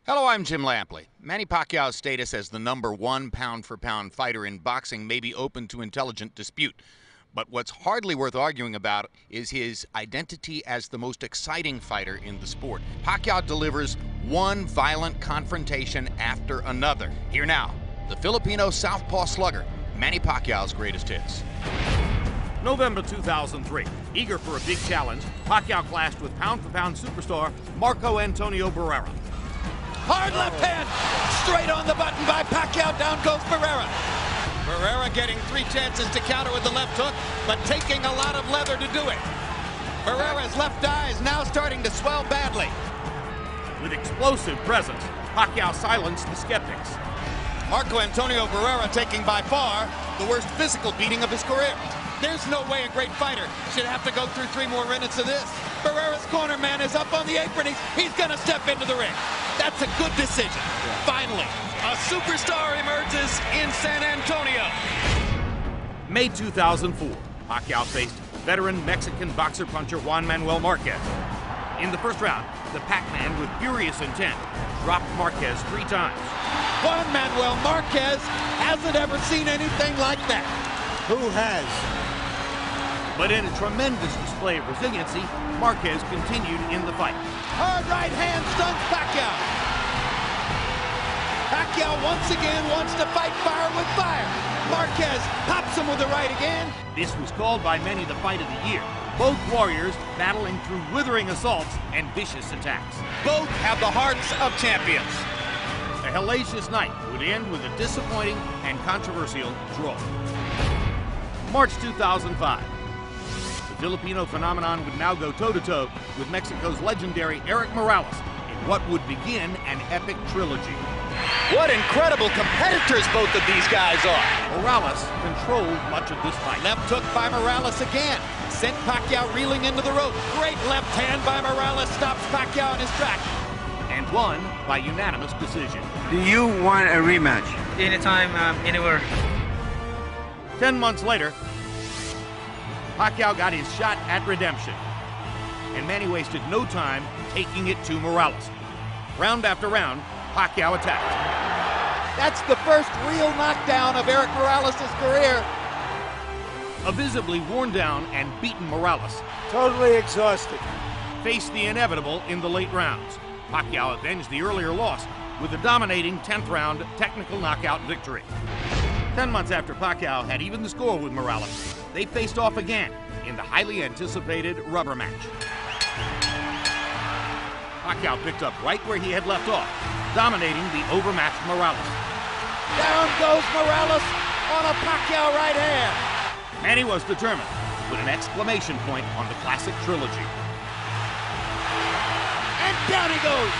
Hello, I'm Jim Lampley. Manny Pacquiao's status as the #1 pound-for-pound fighter in boxing may be open to intelligent dispute. But what's hardly worth arguing about is his identity as the most exciting fighter in the sport. Pacquiao delivers one violent confrontation after another. Here now, the Filipino southpaw slugger, Manny Pacquiao's greatest hits. November 2003. Eager for a big challenge, Pacquiao clashed with pound-for-pound superstar Marco Antonio Barrera. Hard left hand, straight on the button by Pacquiao, down goes Barrera. Barrera getting 3 chances to counter with the left hook, but taking a lot of leather to do it. Barrera's left eye is now starting to swell badly. With explosive presence, Pacquiao silenced the skeptics. Marco Antonio Barrera taking by far the worst physical beating of his career. There's no way a great fighter should have to go through 3 more minutes of this. Barrera's corner man is up on the apron. He's going to step into the ring. That's a good decision. Finally, a superstar emerges in San Antonio. May 2004, Pacquiao faced veteran Mexican boxer-puncher Juan Manuel Marquez. In the first round, the Pac-Man with furious intent dropped Marquez 3 times. Juan Manuel Marquez hasn't ever seen anything like that. Who has? But in a tremendous display of resiliency, Marquez continued in the fight. Hard right hand stuns Pacquiao. Pacquiao once again wants to fight fire with fire. Marquez pops him with the right again. This was called by many the fight of the year. Both warriors battling through withering assaults and vicious attacks. Both have the hearts of champions. A hellacious night would end with a disappointing and controversial draw. March 2005. The Filipino phenomenon would now go toe-to-toe with Mexico's legendary Erik Morales in what would begin an epic trilogy. What incredible competitors both of these guys are. Morales controlled much of this fight. Left hook by Morales again. Sent Pacquiao reeling into the rope. Great left hand by Morales stops Pacquiao in his track. And won by unanimous decision. Do you want a rematch? Anytime, anywhere. 10 months later, Pacquiao got his shot at redemption. And Manny wasted no time taking it to Morales. Round after round, Pacquiao attacked. That's the first real knockdown of Erik Morales' career. A visibly worn down and beaten Morales Totally exhausted. faced the inevitable in the late rounds. Pacquiao avenged the earlier loss with a dominating 10th round technical knockout victory. 10 months after Pacquiao had evened the score with Morales, they faced off again in the highly anticipated rubber match. Pacquiao picked up right where he had left off, dominating the overmatched Morales. Down goes Morales on a Pacquiao right hand. Manny was determined, with an exclamation point on the classic trilogy. And down he goes.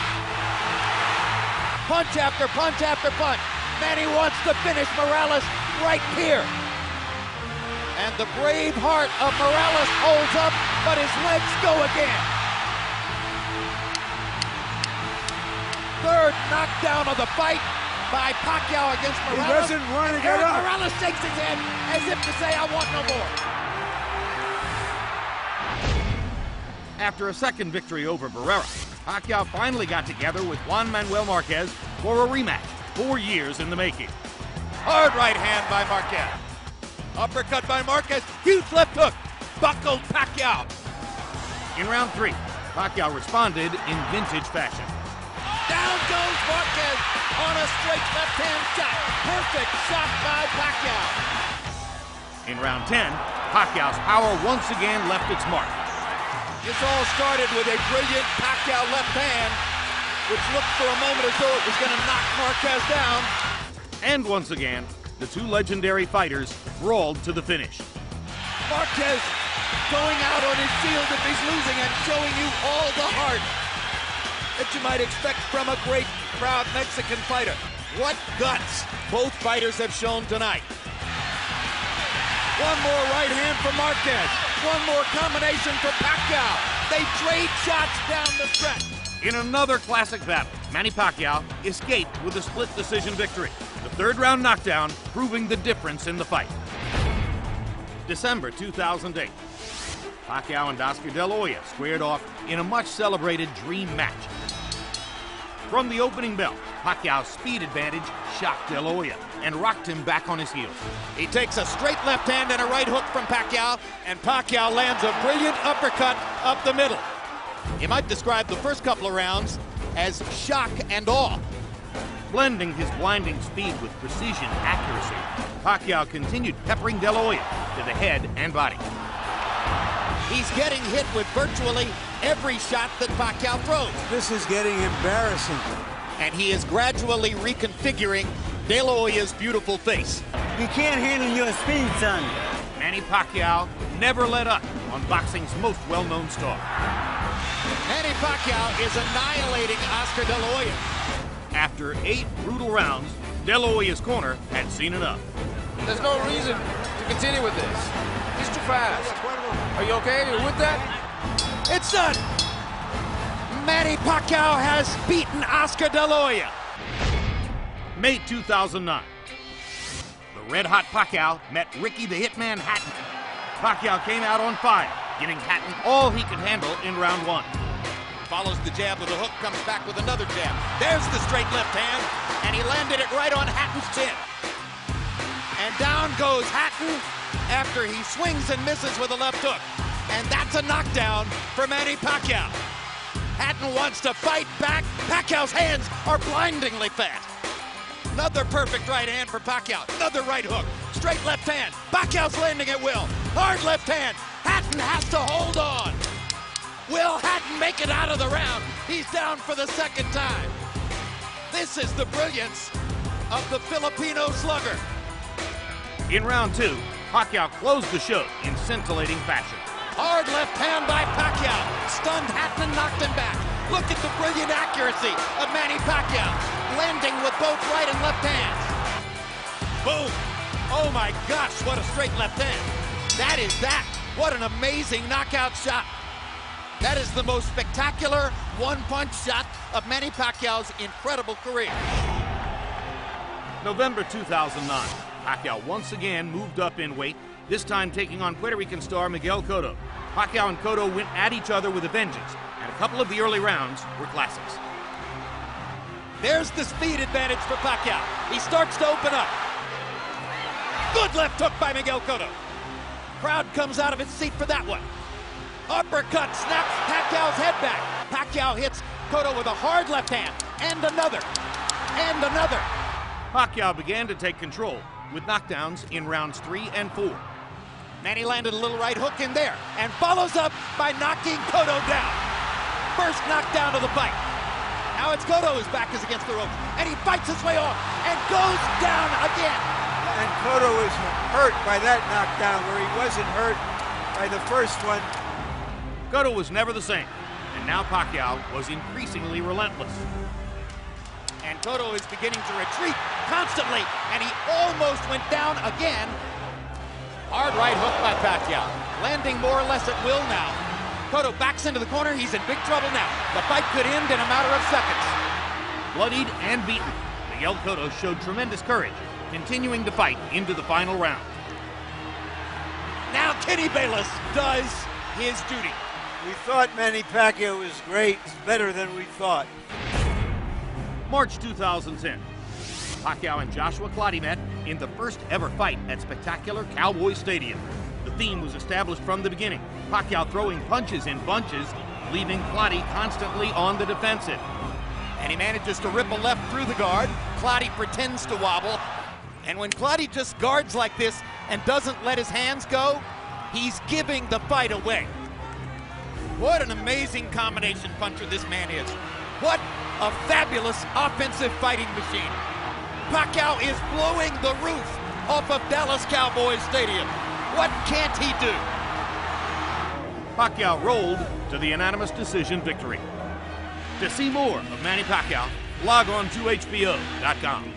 Punch after punch after punch. Manny wants to finish Morales right here. And the brave heart of Morales holds up, but his legs go again. Third knockdown of the fight by Pacquiao against Morales. He doesn't want to get up. Morales shakes his head as if to say, I want no more. After a second victory over Barrera, Pacquiao finally got together with Juan Manuel Marquez for a rematch, 4 years in the making. Hard right hand by Marquez. Uppercut by Marquez. Huge left hook. Buckled Pacquiao. In round 3, Pacquiao responded in vintage fashion. Down goes Marquez on a straight left hand shot. Perfect shot by Pacquiao. In round 10, Pacquiao's power once again left its mark. This all started with a brilliant Pacquiao left hand, which looked for a moment as though it was going to knock Marquez down. And once again, the two legendary fighters brawled to the finish. Marquez going out on his shield if he's losing and showing you all the heart that you might expect from a great, proud Mexican fighter. What guts both fighters have shown tonight. One more right hand for Marquez. One more combination for Pacquiao. They trade shots down the stretch. In another classic battle, Manny Pacquiao escaped with a split decision victory. The 3rd round knockdown proving the difference in the fight. December 2008. Pacquiao and Oscar De La Hoya squared off in a much celebrated dream match. From the opening bell, Pacquiao's speed advantage shocked De La Hoya and rocked him back on his heels. He takes a straight left hand and a right hook from Pacquiao, and Pacquiao lands a brilliant uppercut up the middle. You might describe the first couple of rounds as shock and awe. Blending his blinding speed with precision and accuracy, Pacquiao continued peppering De La Hoya to the head and body. He's getting hit with virtually every shot that Pacquiao throws. This is getting embarrassing. And he is gradually reconfiguring De La Hoya's beautiful face. You can't handle your speed, son. Manny Pacquiao never let up on boxing's most well-known star. Manny Pacquiao is annihilating Oscar De La Hoya. After 8 brutal rounds, De La Hoya's corner had seen enough. There's no reason to continue with this. He's too fast. Are you okay? Are you with that? It's done! Manny Pacquiao has beaten Oscar De La Hoya. May 2009. The red-hot Pacquiao met Ricky the Hitman Hatton. Pacquiao came out on fire, giving Hatton all he could handle in round 1. Follows the jab with a hook, comes back with another jab. There's the straight left hand, and he landed it right on Hatton's chin. And down goes Hatton after he swings and misses with a left hook. And that's a knockdown for Manny Pacquiao. Hatton wants to fight back. Pacquiao's hands are blindingly fast. Another perfect right hand for Pacquiao. Another right hook. Straight left hand. Pacquiao's landing at will. Hard left hand. Hatton has to hold on. Will Hatton make it out of the round? He's down for the second time. This is the brilliance of the Filipino slugger. In round 2, Pacquiao closed the show in scintillating fashion. Hard left hand by Pacquiao. Stunned Hatton and knocked him back. Look at the brilliant accuracy of Manny Pacquiao. Landing with both right and left hands. Boom. Oh my gosh, what a straight left hand. That is that. What an amazing knockout shot. That is the most spectacular one-punch shot of Manny Pacquiao's incredible career. November 2009, Pacquiao once again moved up in weight, this time taking on Puerto Rican star Miguel Cotto. Pacquiao and Cotto went at each other with a vengeance, and a couple of the early rounds were classics. There's the speed advantage for Pacquiao. He starts to open up. Good left hook by Miguel Cotto. Crowd comes out of its seat for that one. Uppercut snaps Pacquiao's head back. Pacquiao hits Cotto with a hard left hand, and another, and another. Pacquiao began to take control with knockdowns in rounds 3 and 4. Manny landed a little right hook in there and follows up by knocking Cotto down. First knockdown of the fight. Now it's Cotto, his back is against the ropes, and he fights his way off and goes down again. And Cotto is hurt by that knockdown where he wasn't hurt by the first one. Cotto was never the same, and now Pacquiao was increasingly relentless. And Cotto is beginning to retreat constantly, and he almost went down again. Hard right hook by Pacquiao, landing more or less at will now. Cotto backs into the corner, he's in big trouble now. The fight could end in a matter of seconds. Bloodied and beaten, Miguel Cotto showed tremendous courage, continuing to fight into the final round. Now Kenny Bayless does his duty. We thought Manny Pacquiao was great. It's better than we thought. March 2010. Pacquiao and Joshua Clottey met in the first ever fight at spectacular Cowboy Stadium. The theme was established from the beginning. Pacquiao throwing punches in bunches, leaving Clottey constantly on the defensive. And he manages to rip a left through the guard. Clottey pretends to wobble. And when Clottey just guards like this and doesn't let his hands go, he's giving the fight away. What an amazing combination puncher this man is. What a fabulous offensive fighting machine. Pacquiao is blowing the roof off of Dallas Cowboys Stadium. What can't he do? Pacquiao rolled to the unanimous decision victory. To see more of Manny Pacquiao, log on to HBO.com.